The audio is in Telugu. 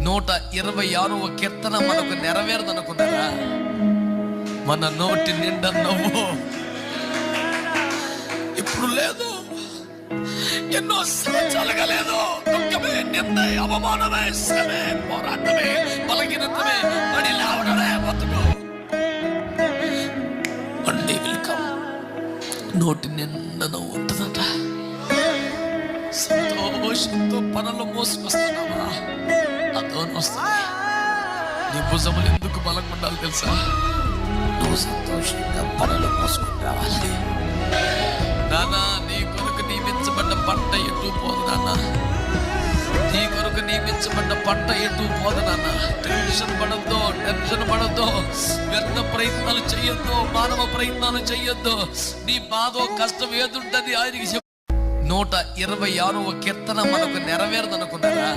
126వ కీర్తన మనకు నెరవేరదనుకున్నారా? మన నోటి నిండా నవ్వు ఇప్పుడు లేదు, ఎన్నో సంవత్సరాలుగా లేదు. దుఃఖమే, నింద, అవమానమే, శ్రమే, పోరాటమే, బలహీనతమే, పడి లేవడమే బతుకు. అండి వెల్కమ్. నోటి నిండా నవ్వు ఉంటుందట. సంతోషంతో పనులు మోసుకొస్తున్నావా? అదోని వస్తుంది. నీ భుజములు ఎందుకు బలంగా ఉండాలి తెలుసా? నువ్వు సంతోషంగా పనులు మోసుకుని రావాలి. నానా, నీ కొరకు నియమించబడ్డ పంట ఎటు పోదు నాన్న. నీ కొరకు నియమించబడ్డ పంట ఎటు పోదు నాన్న. టెన్షన్ పడద్దు, వ్యర్థ ప్రయత్నాలు చెయ్యొద్దు, మానవ ప్రయత్నాలు చెయ్యొద్దు. నీ బాధ కష్టం ఏదుంటది ఆయనకి 126వ కీర్తన మనకు నెరవేరదనుకున్నారా?